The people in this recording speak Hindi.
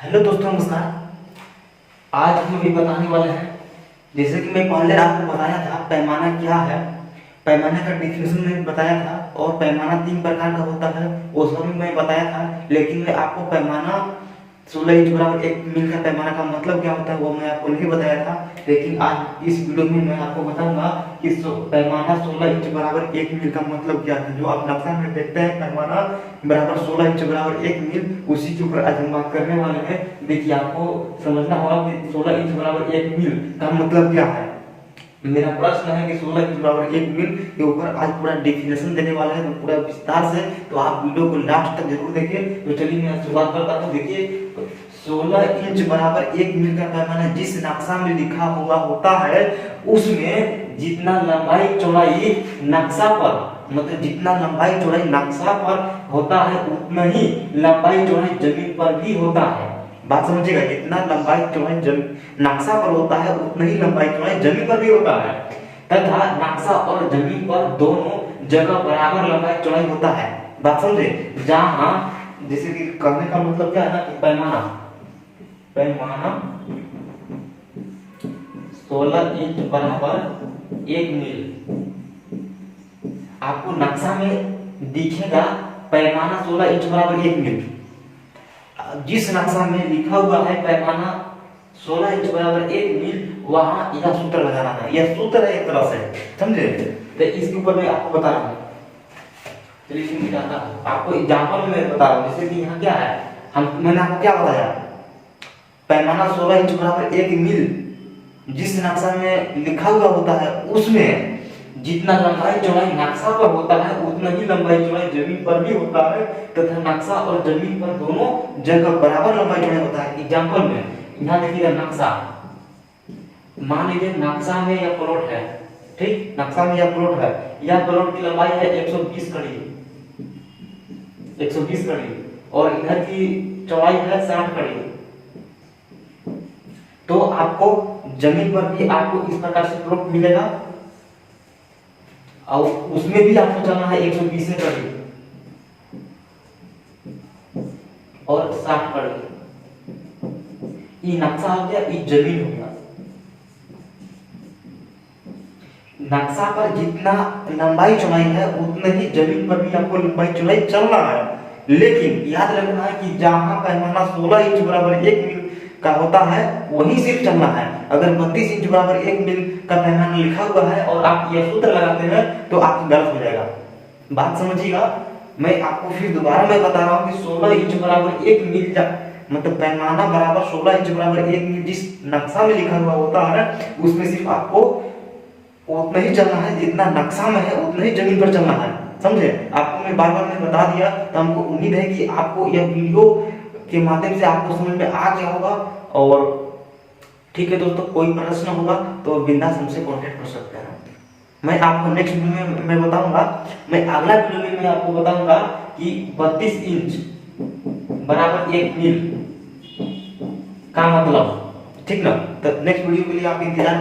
हेलो दोस्तों, नमस्कार। आज हम ये बताने वाले हैं, जैसे कि मैं पहले आपको बताया था पैमाना क्या है। पैमाने का डिफिनेशन मैंने बताया था और पैमाना 3 प्रकार का होता है वो सब भी मैं बताया था। लेकिन मैं आपको पैमाना 16 इंच बराबर 1 मिल का पैमाना का मतलब क्या होता है वो मैं आपको नहीं बताया था। लेकिन आज इस वीडियो में मैं आपको बताऊंगा कि पैमाना 16 इंच बराबर 1 मिल का मतलब क्या है। जो आप नक्शा में देखते हैं पैमाना बराबर 16 इंच बराबर 1 मिल, उसी के ऊपर आज हम बात करने वाले हैं। देखिए, आपको समझना होगा कि 16 इंच बराबर 1 मिल का मतलब क्या है। मेरा प्रश्न है कि 16 इंच बराबर 1 मिल के ऊपर आज पूरा डेफिनेशन देने वाला है, तो पूरा विस्तार से। तो आप वीडियो को लास्ट तक जरूर देखिए। तो चलिए मैं शुरुआत करता हूँ। देखिए, 16 इंच बराबर 1 मिल का पैमाना जिस नक्शा में लिखा हुआ होता है उसमें जितना लंबाई चौड़ाई नक्शा पर, मतलब जितना लंबाई चौड़ाई नक्शा पर होता है उतना ही लंबाई चौड़ाई जमीन पर भी होता है। बात समझिएगा, जितना लंबाई चौड़ाई नक्शा पर होता है उतना ही लंबाई चौड़ाई जमीन पर भी होता है, तथा नक्शा और जमीन पर दोनों जगह बराबर लंबाई चौड़ाई होता है। बात समझे। जहां जैसे कि कहने का मतलब क्या है ना कि पैमाना 16 इंच बराबर 1 मिल आपको नक्शा में दिखेगा। पैमाना 16 इंच बराबर 1 मिल, जिस नक्शा में लिखा हुआ है पैमाना 16 इंच बराबर 1 मिल, वहां यह सूत्र लगाना है। यह सूत्र है एक तरह से, समझे। तो इसके ऊपर मैं आपको बता रहा हूँ। चलिए इसमें जाता हूँ, आपको एग्जांपल में बता रहा हूँ। जैसे कि यहाँ क्या है, मैंने आपको क्या बताया, पैमाना 16 इंच बराबर 1 मिल जिस नक्शा में लिखा हुआ होता है उसमें जितना लंबाई चौड़ाई नक्शा पर होता है उतना ही लंबाई चौड़ाई जमीन पर भी होता है, तथा नक्शा और जमीन पर दोनों जगह बराबर लंबाई चौड़ाई होता है। एग्जांपल में यहाँ देखिएगा, नक्शा मान लीजिए नक्शा में यह प्लॉट है, ठीक। नक्शा में यह प्लॉट है, यह प्लॉट की लंबाई है 120 कड़ी, 120 कड़ी, और इधर की चौड़ाई है 60 कड़ी। तो आपको जमीन पर भी आपको इस प्रकार से प्लॉट मिलेगा और उसमें भी आपको चलना है 120 कड़ी और 60 कड़ी। ये नक्शा हो गया, ये जमीन हो गया। नक्शा पर जितना लंबाई चौड़ाई है उतना ही जमीन पर भी आपको लंबाई चौड़ाई चलना है। लेकिन याद रखना है कि जहां पैमाना 16 इंच बराबर 1 मिल का होता है वहीं सिर्फ चलना है। अगर 32 इंच बराबर 1 मिल का पैमाना लिखा हुआ है और आप यह सूत्र लगाते हैं तो आप गलत हो जाएगा। बात समझिएगा। मैं आपको फिर दोबारा मैं बता रहा हूँ कि 16 इंच बराबर 1 मिल मतलब पैमाना बराबर 16 इंच बराबर 1 मिल जिस नक्शा में लिखा हुआ होता है उसमें सिर्फ आपको उतना ही चलना है जितना नक्शा में है, उतना ही जमीन पर चलना है। समझे। आपको मैं बार बार बता दिया, तो हमको उम्मीद है कि आपको यह वीडियो के माध्यम से आपको समझ में आ गया होगा। और ठीक है दोस्तों, कोई प्रश्न होगा तो बिंदास हमसे कांटेक्ट कर सकते हैं। मैं आपको नेक्स्ट वीडियो में मैं बताऊंगा, मैं अगला वीडियो में मैं आपको बताऊंगा कि 32 इंच बराबर 1 मिल का मतलब, ठीक ना। तो नेक्स्ट वीडियो के लिए आप इंतजार